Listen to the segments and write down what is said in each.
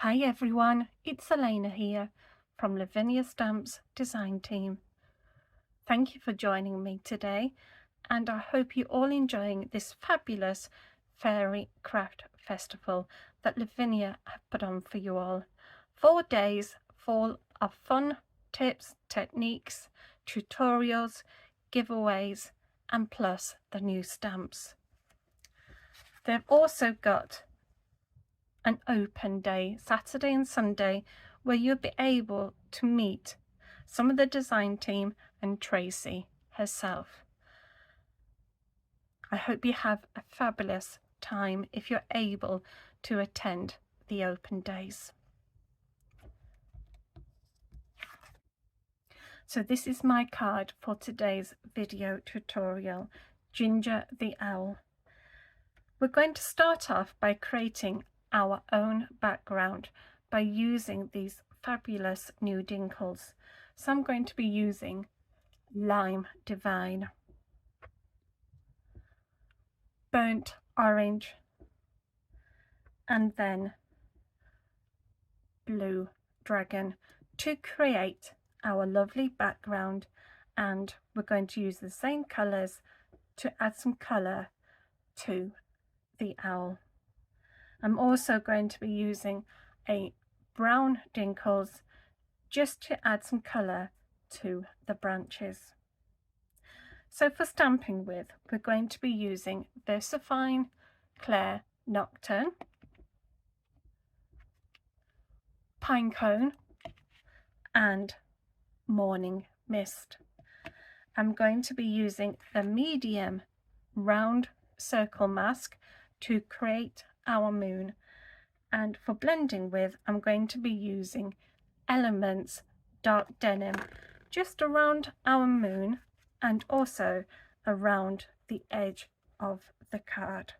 Hi everyone, it's Eleana here from Lavinia Stamps design team. Thank you for joining me today, and I hope you're all enjoying this fabulous fairy craft festival that Lavinia have put on for you all. 4 days full of fun, tips, techniques, tutorials, giveaways, and plus the new stamps. They've also got an open day, Saturday and Sunday, where you'll be able to meet some of the design team and Tracy herself. I hope you have a fabulous time if you're able to attend the open days. So this is my card for today's video tutorial, Ginger the Owl. We're going to start off by creating our own background by using these fabulous new Dinkles. So I'm going to be using Lime Divine, Burnt Orange, and then Blue Dragon to create our lovely background, and we're going to use the same colours to add some colour to the owl. I'm also going to be using a brown Dinkles just to add some colour to the branches. So for stamping with, we're going to be using Versafine Clair Nocturne, Pinecone, and Morning Mist. I'm going to be using the medium round circle mask to create our moon, and for blending with, I'm going to be using Elements Dark Denim just around our moon and also around the edge of the card.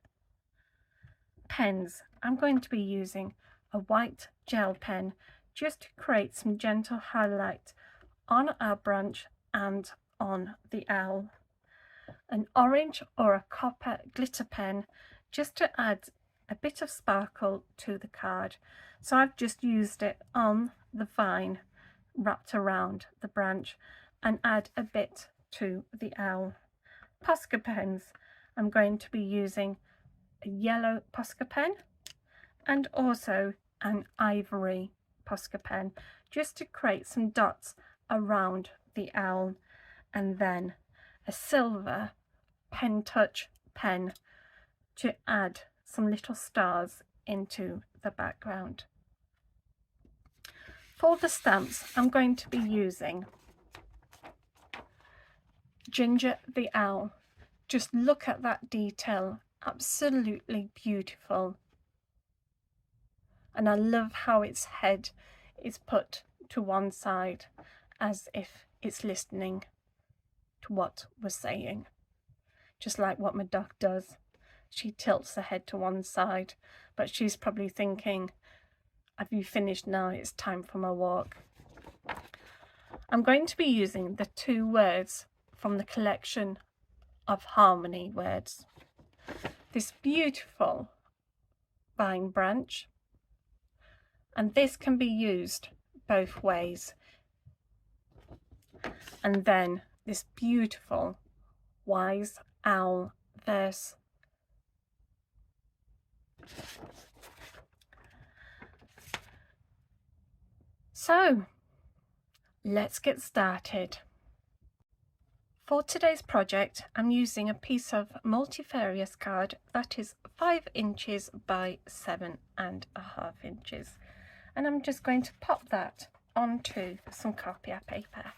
Pens, I'm going to be using a white gel pen just to create some gentle highlight on our branch and on the owl. An orange or a copper glitter pen just to add a bit of sparkle to the card. So I've just used it on the vine wrapped around the branch and add a bit to the owl. Posca pens, I'm going to be using a yellow Posca pen and also an ivory Posca pen just to create some dots around the owl, and then a silver Pen Touch pen to add some little stars into the background. For the stamps, I'm going to be using Ginger the Owl. Just look at that detail, absolutely beautiful. And I love how its head is put to one side as if it's listening to what we're saying. Just like what my dog does. She tilts her head to one side, but she's probably thinking, have you finished now? It's time for my walk. I'm going to be using the 2 words from the collection of harmony words. This beautiful vine branch, and this can be used both ways. And then this beautiful wise owl verse. So let's get started. For today's project, I'm using a piece of multifarious card that is 5 inches by 7.5 inches, and I'm just going to pop that onto some copy paper.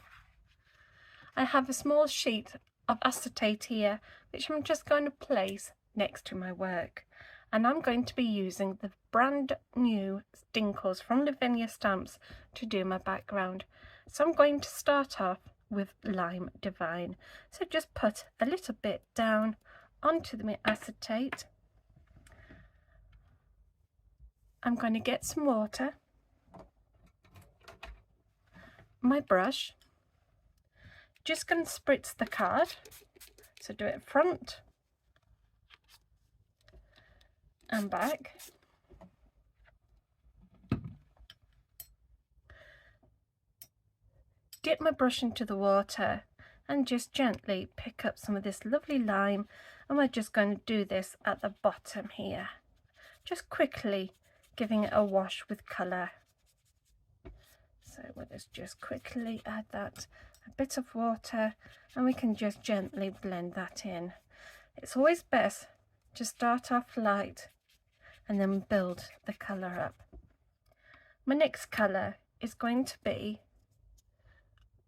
I have a small sheet of acetate here which I'm just going to place next to my work, and I'm going to be using the brand new Dinkles from Lavinia Stamps to do my background. So I'm going to start off with Lime Divine. So just put a little bit down onto the acetate. I'm going to get some water, my brush, just going to spritz the card. So do it front and back. dip my brush into the water and just gently pick up some of this lovely lime, and we're just going to do this at the bottom here, just quickly giving it a wash with colour. So we'll just quickly add that, a bit of water, and we can just gently blend that in. It's always best to start off light and then build the colour up. My next colour is going to be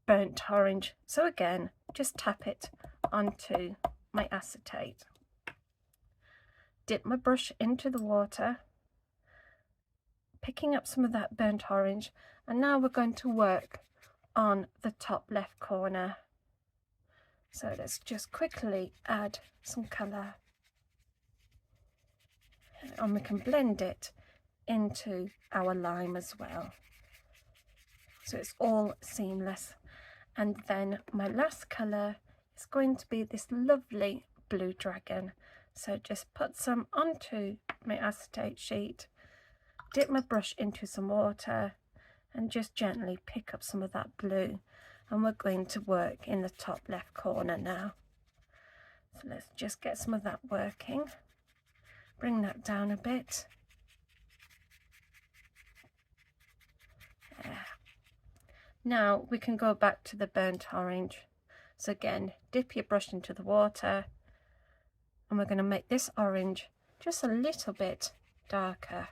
burnt orange, so again just tap it onto my acetate, dip my brush into the water, picking up some of that burnt orange, and now we're going to work on the top left corner. So let's just quickly add some colour, and we can blend it into our lime as well, so it's all seamless. And then my last colour is going to be this lovely blue dragon, so just put some onto my acetate sheet, dip my brush into some water, and just gently pick up some of that blue, and we're going to work in the top left corner now. So let's just get some of that working, bring that down a bit. There. Now we can go back to the burnt orange. So again, dip your brush into the water, and we're going to make this orange just a little bit darker,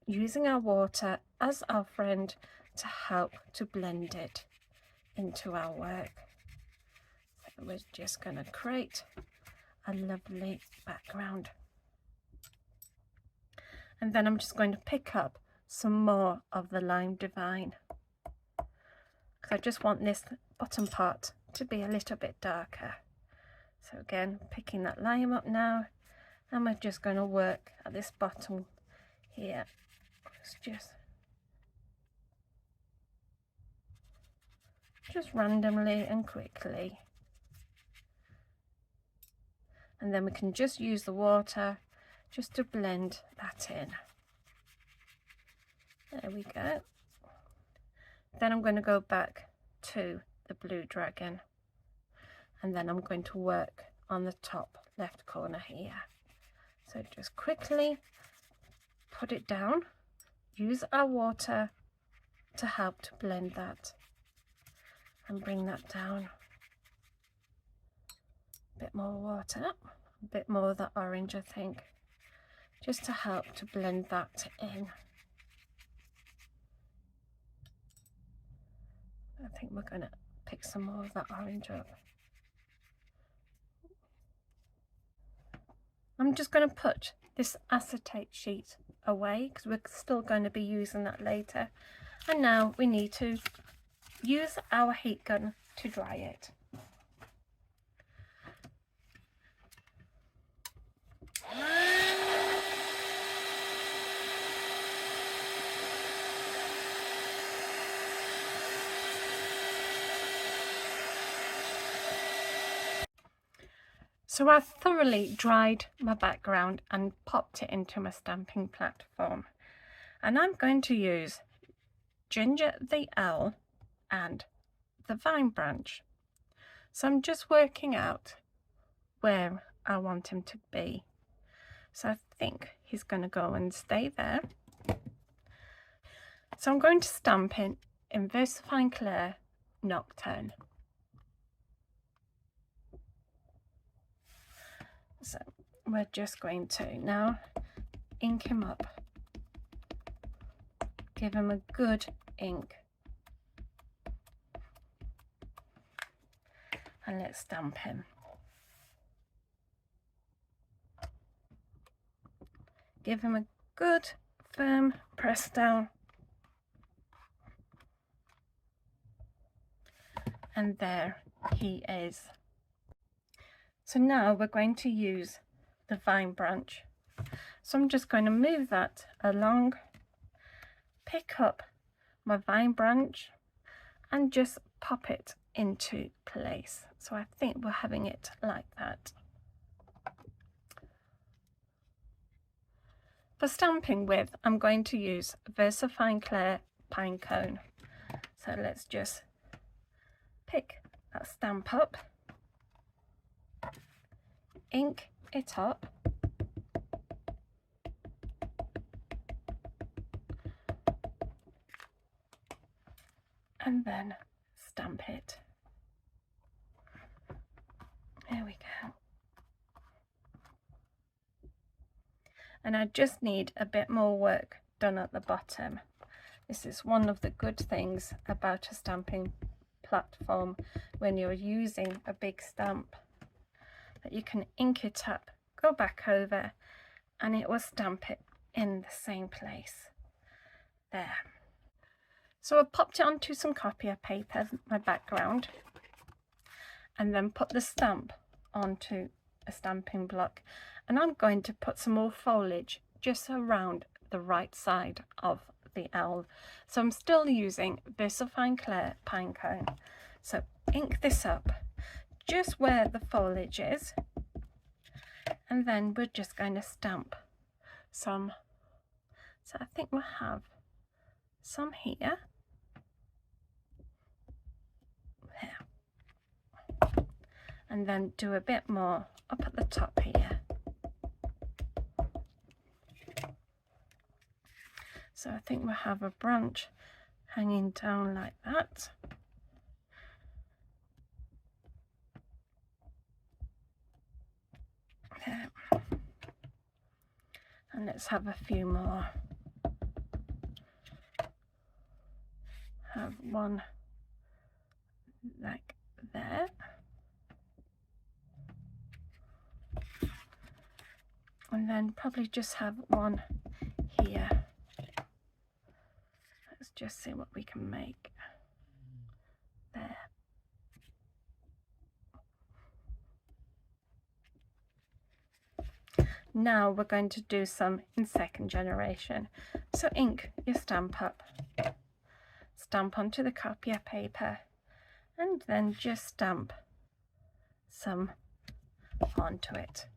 using our water as our friend to help to blend it into our work. So we're just going to create a lovely background. And then I'm just going to pick up some more of the Lime Divine, because I just want this bottom part to be a little bit darker. So again, picking that lime up now, and we're just going to work at this bottom here. It's just randomly and quickly, and then we can just use the water just to blend that in. There we go. Then I'm going to go back to the blue dragon, and then I'm going to work on the top left corner here. So just quickly put it down, use our water to help to blend that, and bring that down. A bit more water, a bit more of that orange, I think, just to help to blend that in. I think we're going to pick some more of that orange up. I'm just going to put this acetate sheet away because we're still going to be using that later. And now we need to use our heat gun to dry it. So I thoroughly dried my background and popped it into my stamping platform. And I'm going to use Ginger the Owl and the Vine Branch. So I'm just working out where I want him to be. So I think he's going to go and stay there. So I'm going to stamp in Versafine Clair Nocturne. So we're just going to now ink him up, give him a good ink, and let's stamp him. Give him a good firm press down, and there he is. So now we're going to use the Vine Branch. So I'm just going to move that along, pick up my Vine Branch, and just pop it into place. So I think we're having it like that. For stamping with, I'm going to use Versafine Clair Pine Cone. So let's just pick that stamp up, ink it up, and then stamp it. There we go. And I just need a bit more work done at the bottom. This is one of the good things about a stamping platform when you're using a big stamp, that you can ink it up, go back over, and it will stamp it in the same place. There. So I popped it onto some copier paper, my background, and then put the stamp onto a stamping block, and I'm going to put some more foliage just around the right side of the owl. So I'm still using Versafine Clair Pinecone. So ink this up just where the foliage is, and then we're just going to stamp some. So I think we'll have some here, there, and then do a bit more up at the top here. So I think we'll have a branch hanging down like that. There. And let's have a few more. Have one like there. And then probably just have one here. Let's just see what we can make. There. Now we're going to do some in second generation. So ink your stamp up, stamp onto the copier paper, and then just stamp some onto it,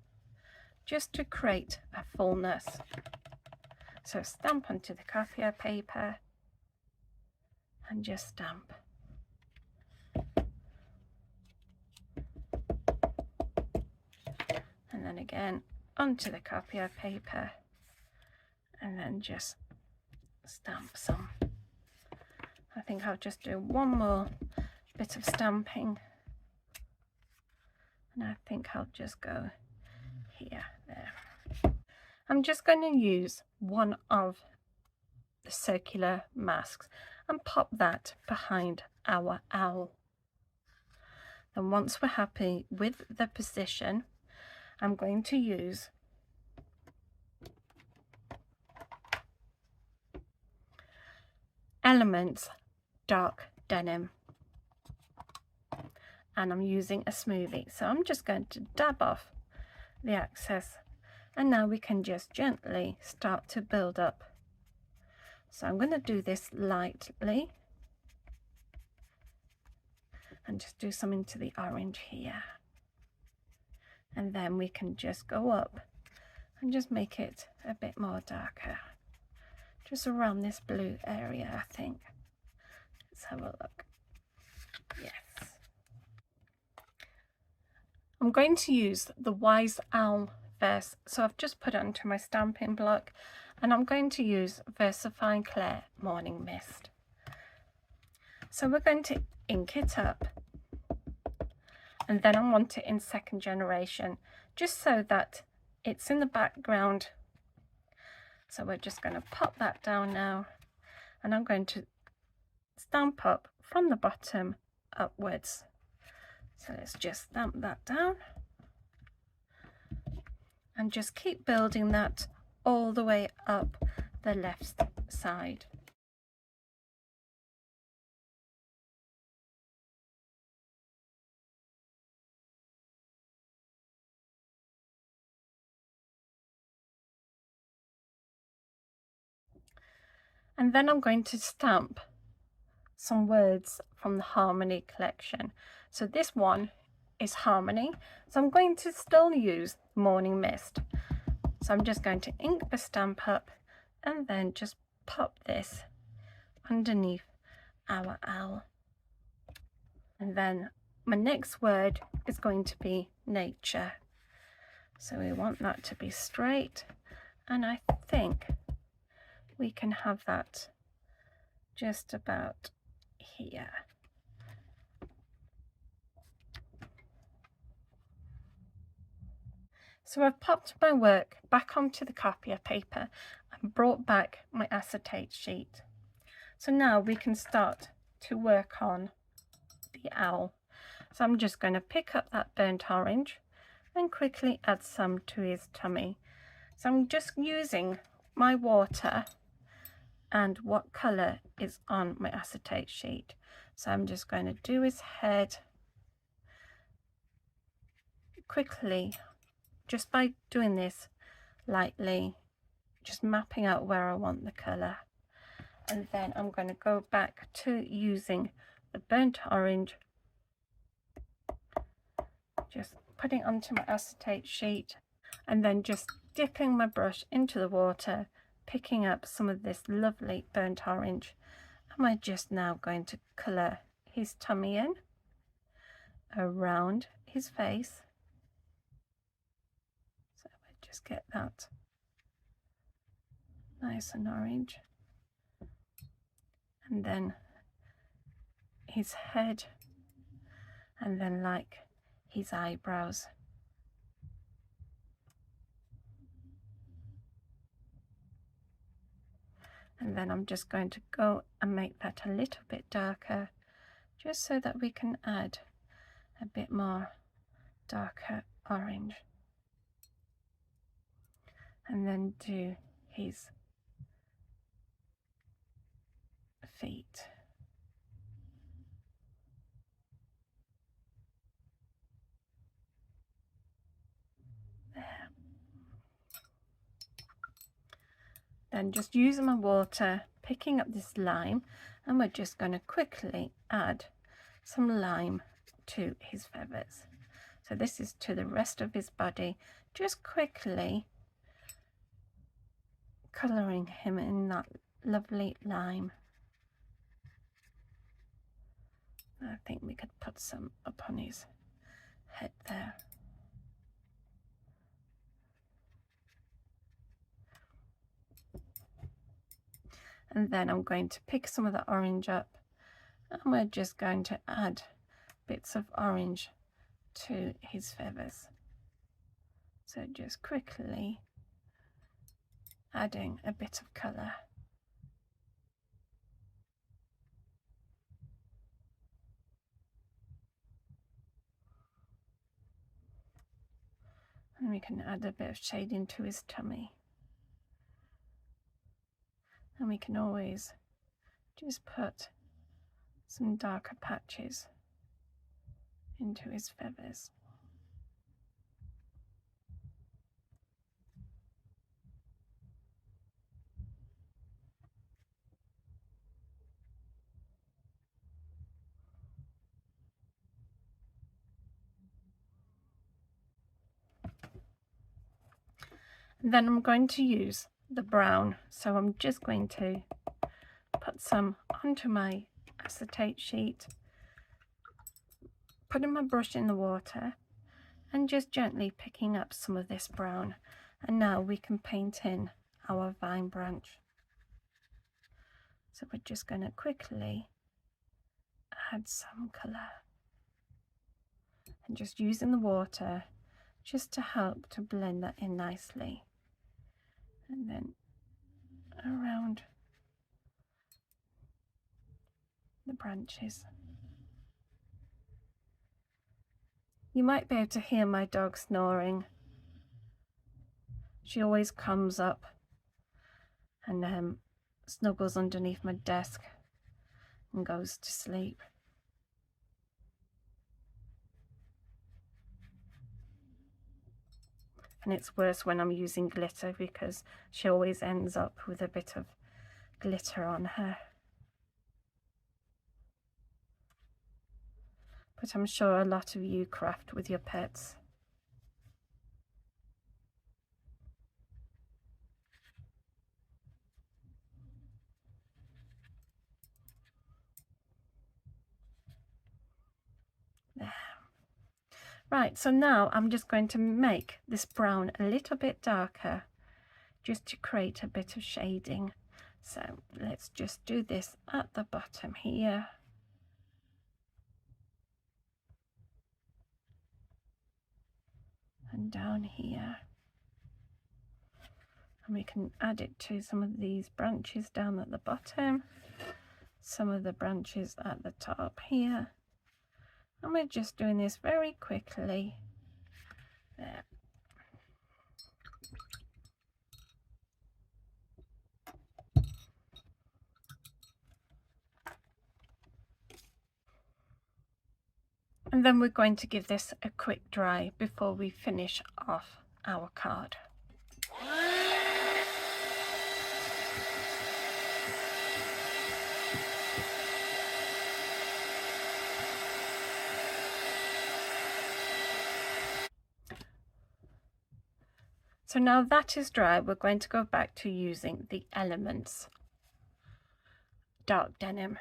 just to create a fullness. So stamp onto the copier paper and just stamp. And then again onto the copier paper, and then just stamp some. I think I'll just do one more bit of stamping, and I think I'll just go here, there. I'm just going to use one of the circular masks and pop that behind our owl. And once we're happy with the position, I'm going to use Elements Dark Denim, and I'm using a smoothie, so I'm just going to dab off the excess, and now we can just gently start to build up. So I'm going to do this lightly and just do some into the orange here, and then we can just go up and just make it a bit more darker, just around this blue area. I think, let's have a look. Yes, I'm going to use the Wise Owl Verse, so I've just put it onto my stamping block, and I'm going to use Versafine Clair Morning Mist. So we're going to ink it up, and then I want it in second generation, just so that it's in the background. So we're just going to pop that down now, and I'm going to stamp up from the bottom upwards. So let's just stamp that down and just keep building that all the way up the left side. And then I'm going to stamp some words from the Harmony collection. So this one is Harmony, so I'm going to still use Morning Mist. So I'm just going to ink the stamp up and then just pop this underneath our owl. And then my next word is going to be nature. So we want that to be straight, and I think we can have that just about here. So I've popped my work back onto the copier paper and brought back my acetate sheet. So now we can start to work on the owl. So I'm just going to pick up that burnt orange and quickly add some to his tummy. So I'm just using my water and what colour is on my acetate sheet. So I'm just going to do his head quickly, just by doing this lightly, just mapping out where I want the colour. And then I'm going to go back to using the burnt orange, just putting it onto my acetate sheet, and then just dipping my brush into the water, picking up some of this lovely burnt orange, and we're just now going to colour his tummy in, around his face. So we just get that nice and orange, and then his head, and then like his eyebrows. And then I'm just going to go and make that a little bit darker, just so that we can add a bit more darker orange. And then do his feet. There. Then just using my water, picking up this lime, and we're just going to quickly add some lime to his feathers. So this is to the rest of his body, just quickly colouring him in that lovely lime. I think we could put some upon his head there. And then I'm going to pick some of the orange up, and we're just going to add bits of orange to his feathers. So just quickly adding a bit of colour. And we can add a bit of shading to his tummy. And we can always just put some darker patches into his feathers. And then I'm going to use the brown, so I'm just going to put some onto my acetate sheet, putting my brush in the water and just gently picking up some of this brown. And now we can paint in our vine branch. So we're just going to quickly add some colour and just using the water just to help to blend that in nicely. And then around the branches. You might be able to hear my dog snoring. She always comes up and snuggles underneath my desk and goes to sleep. And it's worse when I'm using glitter, because she always ends up with a bit of glitter on her. But I'm sure a lot of you craft with your pets. Right, so now I'm just going to make this brown a little bit darker, just to create a bit of shading. So let's just do this at the bottom here. And down here. And we can add it to some of these branches down at the bottom, some of the branches at the top here. And we're just doing this very quickly. There. And then we're going to give this a quick dry before we finish off our card. So now that is dry, we're going to go back to using the Elements dark denim.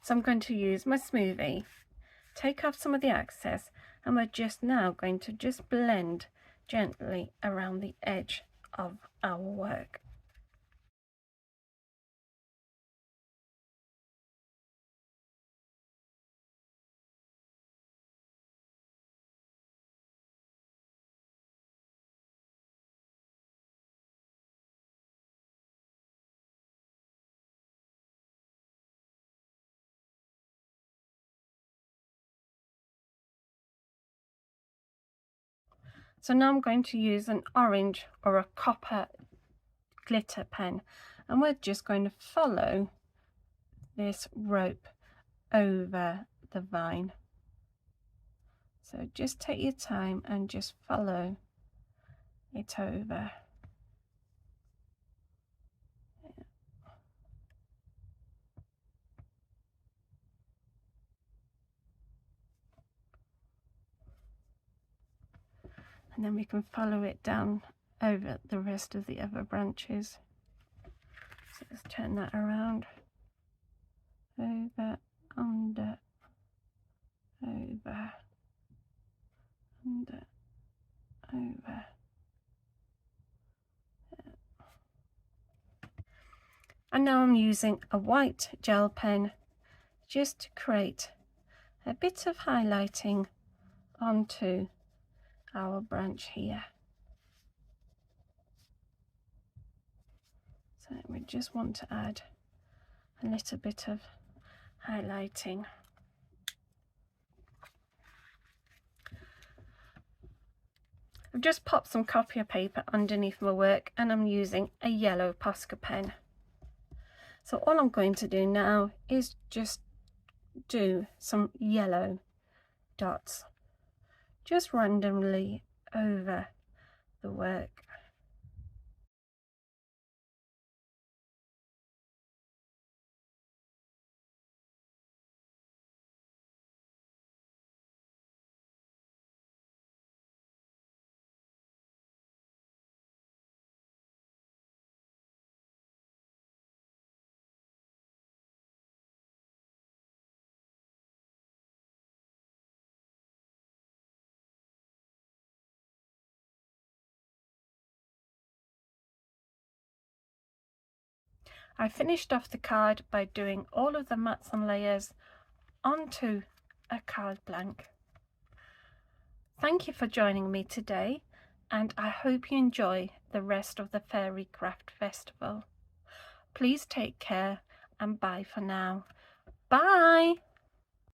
So I'm going to use my smoothie, take off some of the excess, and we're just now going to just blend gently around the edge of our work. So now I'm going to use an orange or a copper glitter pen, and we're just going to follow this rope over the vine. So just take your time and just follow it over. And then we can follow it down over the rest of the other branches. So let's turn that around. Over, under, over, under, over. And now I'm using a white gel pen just to create a bit of highlighting onto our branch here. So we just want to add a little bit of highlighting. I've just popped some copier paper underneath my work, and I'm using a yellow Posca pen. So all I'm going to do now is just do some yellow dots just randomly over the work. I finished off the card by doing all of the mats and layers onto a card blank. Thank you for joining me today, and I hope you enjoy the rest of the Fairy Craft Festival. Please take care, and bye for now. Bye!